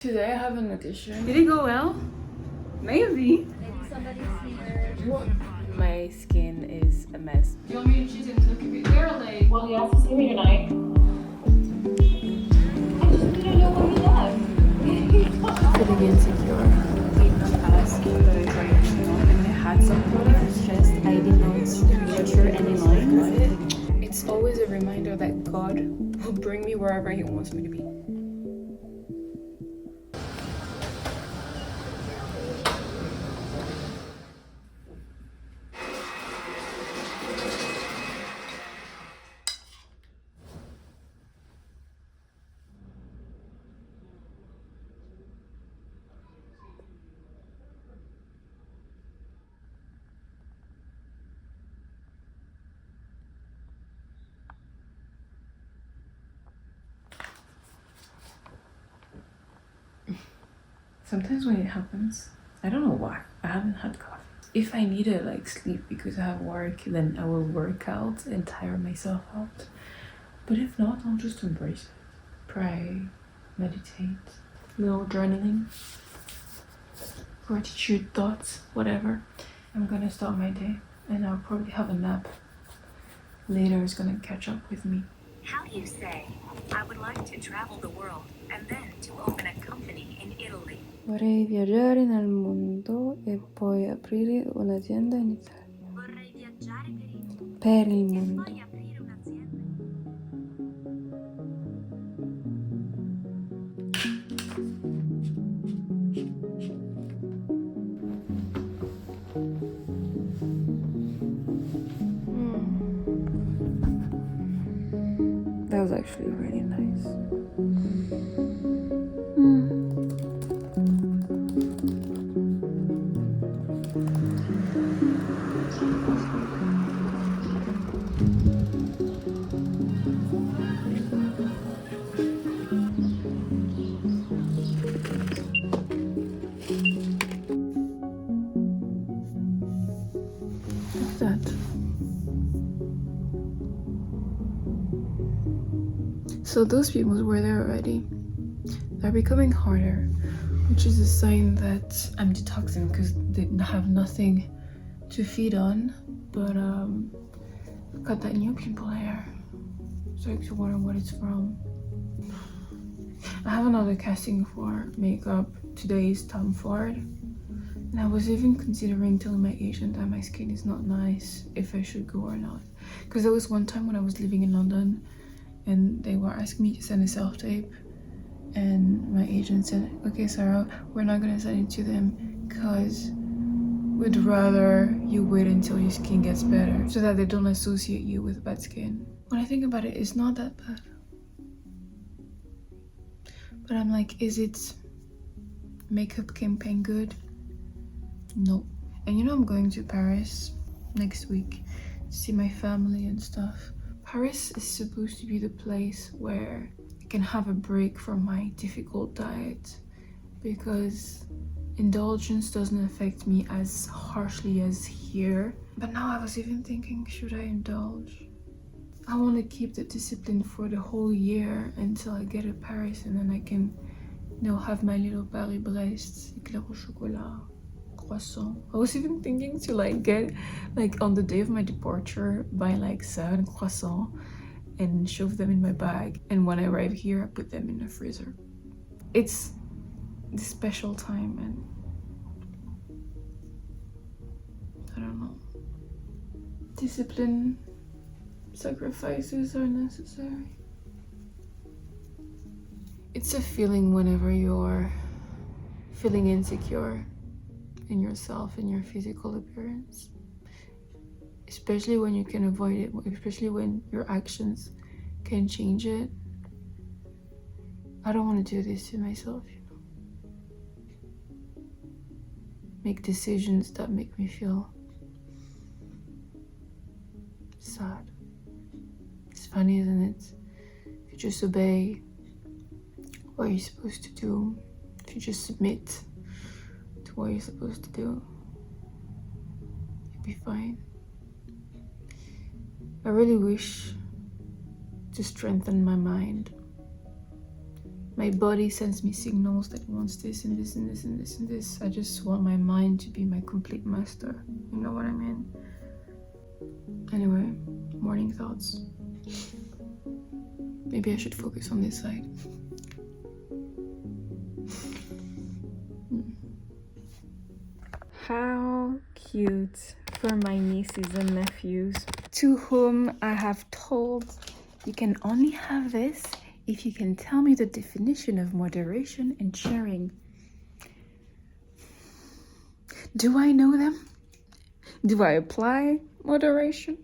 Today I have an audition. Did it go well? Maybe. What? My skin is a mess. You want me to choose and look a bit girly? Well, he has to see me tonight. I just didn't know what he does. Feeling insecure. Did not ask you that I tried to know and I had some products, just I did not nurture any lines. It's always a reminder that God will bring me wherever He wants me to be. Sometimes when it happens, I don't know why, I haven't had coffee. If I need to like sleep because I have work, then I will work out and tire myself out. But if not, I'll just embrace it. Pray, meditate, little journaling, gratitude thoughts, whatever. I'm gonna start my day and I'll probably have a nap. Later is gonna catch up with me. How do you say, I would like to travel the world and then to open a company in Italy? Vorrei viaggiare nel mondo e poi aprire un'azienda in Italia. Vorrei viaggiare Per il e mondo. poi aprire un'azienda. That was actually really nice. What's that? So those pupils were there already. They're becoming harder, which is a sign that I'm detoxing because they have nothing to feed on. But I've got that new pimple here. So I actually wonder what it's from. I have another casting for makeup. Today is Tom Ford. And I was even considering telling my agent that my skin is not nice, if I should go or not. Because there was one time when I was living in London and they were asking me to send a self-tape. And my agent said, okay, Sarah, we're not gonna send it to them because we'd rather you wait until your skin gets better so that they don't associate you with bad skin. When I think about it, it's not that bad. But I'm like, is it makeup campaign good? No. And you know I'm going to Paris next week to see my family and stuff. Paris is supposed to be the place where I can have a break from my difficult diet because indulgence doesn't affect me as harshly as here. But now I was even thinking, should I indulge? I want to keep the discipline for the whole year until I get to Paris and then I can, you know, have my little Paris-Brest, éclair au chocolat, croissant. I was even thinking to like get, like on the day of my departure, buy like 7 croissants and shove them in my bag. And when I arrive here, I put them in the freezer. It's the special time and I don't know. Discipline, sacrifices are necessary. It's a feeling whenever you're feeling insecure in yourself and your physical appearance, especially when you can avoid it, especially when your actions can change it. I don't want to do this to myself, you know. Make decisions that make me feel sad. It's funny, isn't it? If you just obey what you're supposed to do, if you just submit to what you're supposed to do, you'll be fine. I really wish to strengthen my mind My body sends me signals that it wants this and this and this and this and this. I just want my mind to be my complete master. You know what I mean? Anyway, morning thoughts. Maybe I should focus on this side. How cute for my nieces and nephews. To whom I have told, you can only have this if you can tell me the definition of moderation and sharing. Do I know them? Do I apply moderation?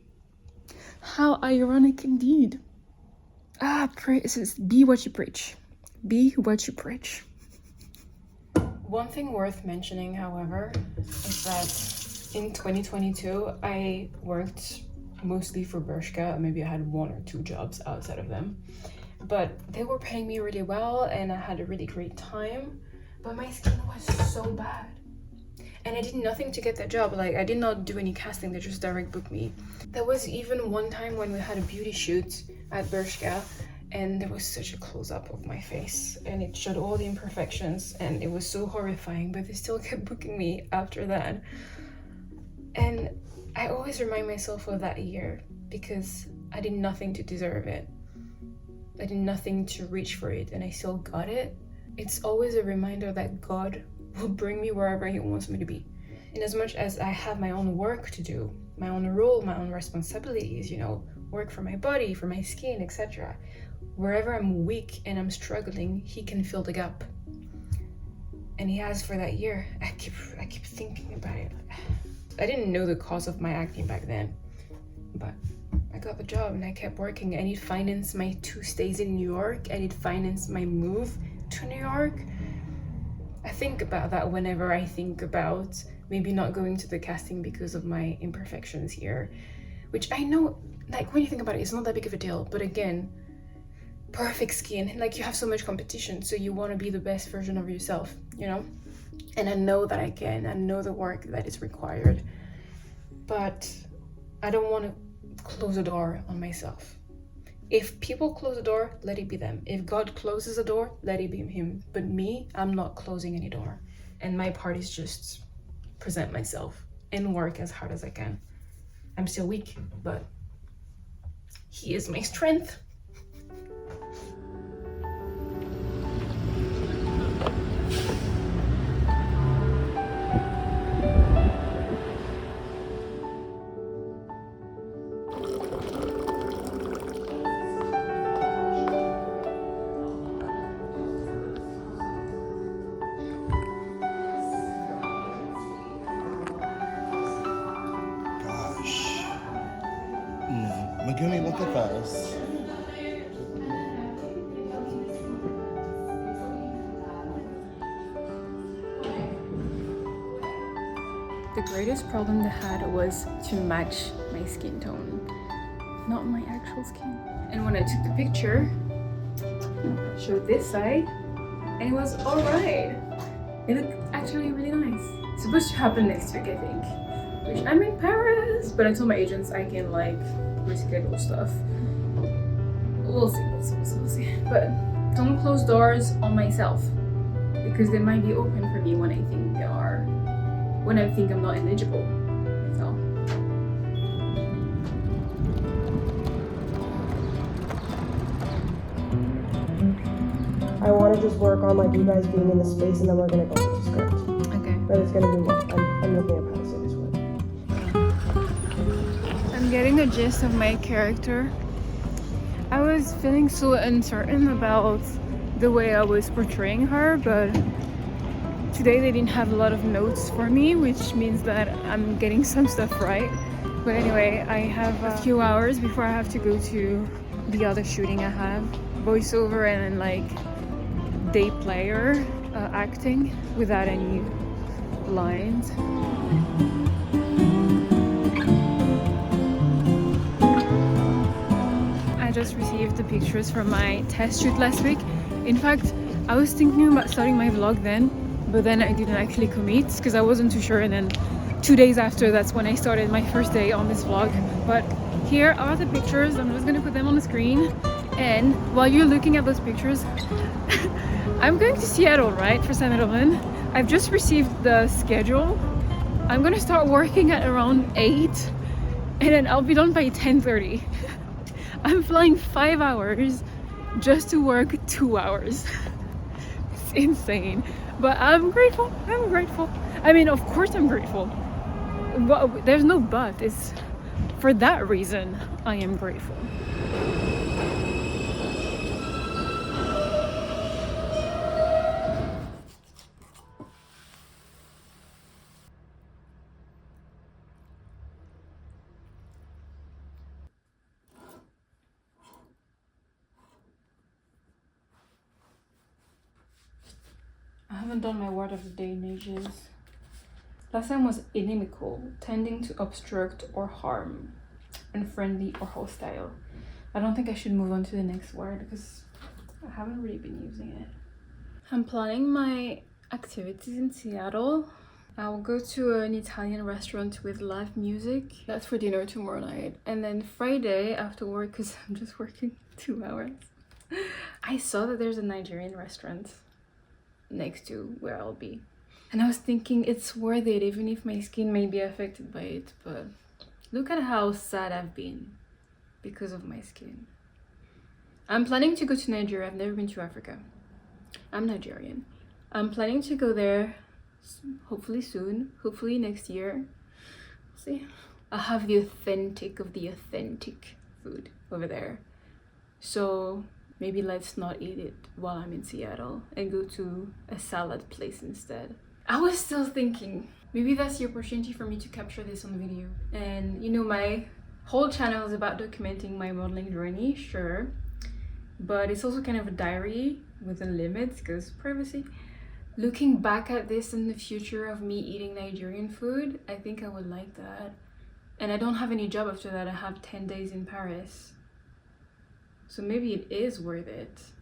How ironic indeed. Be what you preach. Be what you preach. One thing worth mentioning, however, is that in 2022, I worked mostly for Bershka. Maybe I had 1 or 2 jobs outside of them. But they were paying me really well and I had a really great time. But my skin was so bad. And I did nothing to get that job. Like, I did not do any casting, they just direct booked me. There was even one time when we had a beauty shoot at Bershka and there was such a close-up of my face and it showed all the imperfections and it was so horrifying, but they still kept booking me after that. And I always remind myself of that year because I did nothing to deserve it. I did nothing to reach for it and I still got it. It's always a reminder that God will bring me wherever he wants me to be. And as much as I have my own work to do, my own role, my own responsibilities, you know, work for my body, for my skin, etc. Wherever I'm weak and I'm struggling, he can fill the gap. And he has for that year. I keep thinking about it. I didn't know the cause of my acne back then, but I got the job and I kept working. I need finance my 2 stays in New York. I need finance my move to New York. I think about that whenever I think about maybe not going to the casting because of my imperfections here, which I know, like, when you think about it, it's not that big of a deal. But again, perfect skin, like, you have so much competition, so you want to be the best version of yourself, you know? And I know that I can. I know the work that is required, but I don't want to close a door on myself. If people close the door, let it be them. If God closes the door, let it be him. But me, I'm not closing any door. And my part is just present myself and work as hard as I can. I'm still weak, but he is my strength. Maguni, look at this. The greatest problem they had was to match my skin tone, not my actual skin. And when I took the picture, I showed this side, and it was alright. It looked actually really nice. It's supposed to happen next week, I think. Which I'm in Paris, but I told my agents I can like reschedule stuff. We'll see. But don't close doors on myself because they might be open for me when I think they are, when I think I'm not eligible. So. I want to just work on like you guys being in the space and then we're gonna go into script. Okay. But it's gonna be more. I'm looking at how to say this word. I'm getting the gist of my character. I was feeling so uncertain about the way I was portraying her, but today they didn't have a lot of notes for me, which means that I'm getting some stuff right. But anyway, I have a few hours before I have to go to the other shooting I have. Voiceover and like day player acting without any lines. I just received the pictures from my test shoot last week. In fact, I was thinking about starting my vlog then, but then I didn't actually commit because I wasn't too sure, and then 2 days after, that's when I started my first day on this vlog. But here are the pictures. I'm just gonna put them on the screen, and while you're looking at those pictures I'm going to Seattle, right, for San Edelman. I've just received the schedule. I'm gonna start working at around 8 and then I'll be done by 10:30. I'm flying 5 hours just to work 2 hours. It's insane, but I'm grateful. I mean, of course I'm grateful. But there's no but. It's for that reason I am grateful. I haven't done my word of the day in ages. Last time was inimical, tending to obstruct or harm, unfriendly or hostile. I don't think I should move on to the next word because I haven't really been using it. I'm planning my activities in Seattle. I'll go to an Italian restaurant with live music. That's for dinner tomorrow night. And then Friday after work, because I'm just working 2 hours, I saw that there's a Nigerian restaurant next to where I'll be. And I was thinking it's worth it even if my skin may be affected by it, but look at how sad I've been because of my skin. I'm planning to go to Nigeria. I've never been to Africa. I'm Nigerian. I'm planning to go there hopefully soon, hopefully next year. We'll see. I'll have the authentic of the authentic food over there. So maybe let's not eat it while I'm in Seattle and go to a salad place instead. I was still thinking, maybe that's the opportunity for me to capture this on video. And you know, my whole channel is about documenting my modeling journey, sure. But it's also kind of a diary within limits because privacy. Looking back at this in the future of me eating Nigerian food, I think I would like that. And I don't have any job after that. I have 10 days in Paris. So maybe it is worth it.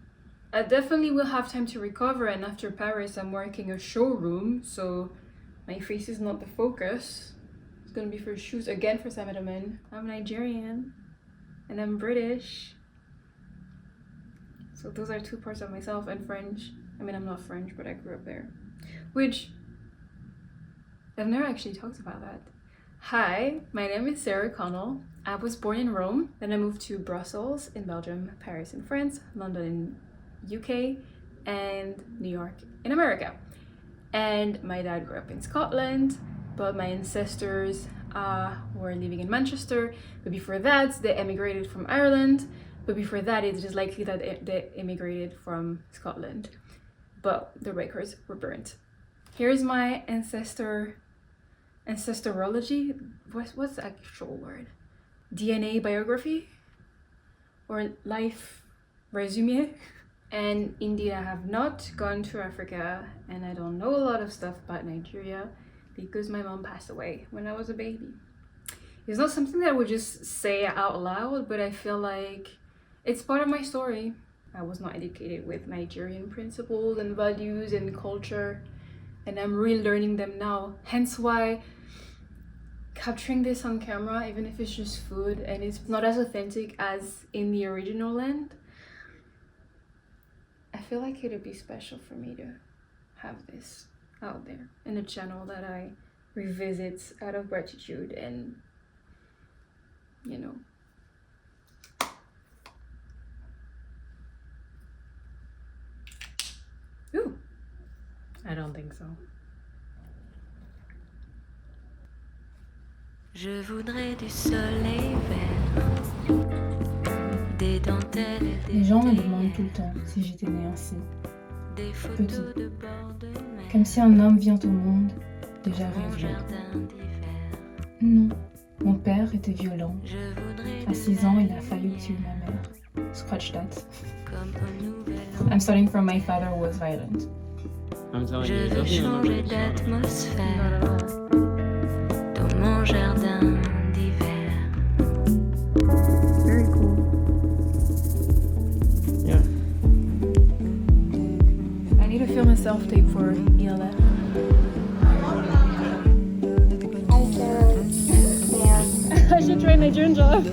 I definitely will have time to recover, and after Paris I'm working a showroom, so my face is not the focus. It's gonna be for shoes again for Sam Edelman. I'm Nigerian and I'm British. So those are two parts of myself, and French. I mean, I'm not French, but I grew up there. Which, I've never actually talked about that. Hi, my name is Sarah Connell. I was born in Rome, then I moved to Brussels in Belgium, Paris in France, London in UK, and New York in America. And my dad grew up in Scotland, but my ancestors were living in Manchester. But before that, they emigrated from Ireland. But before that, it is likely that they immigrated from Scotland. But the records were burnt. Here's my ancestorology. What's the actual word? DNA biography? Or life resume? And indeed, I have not gone to Africa, and I don't know a lot of stuff about Nigeria because my mom passed away when I was a baby. It's not something that I would just say out loud, but I feel like it's part of my story. I was not educated with Nigerian principles and values and culture, and I'm relearning them now. Hence why capturing this on camera, even if it's just food and it's not as authentic as in the original land, I feel like it would be special for me to have this out there in a channel that I revisit out of gratitude and, you know. Ooh, I don't think so. Je voudrais du soleil vert, des dentelles et des Les gens me demandent tout le temps si j'étais née ainsi, petit. Comme si un homme vient au monde déjà rêvé. Non, mon père était violent. À 6 ans, il a failli tuer ma mère. Scratch that. I'm starting from my father was violent. Je veux changer d'atmosphère dans mon jardin d'hiver. Very cool. Yeah. I need to film a self-tape for ELF. I should try Nigerian job.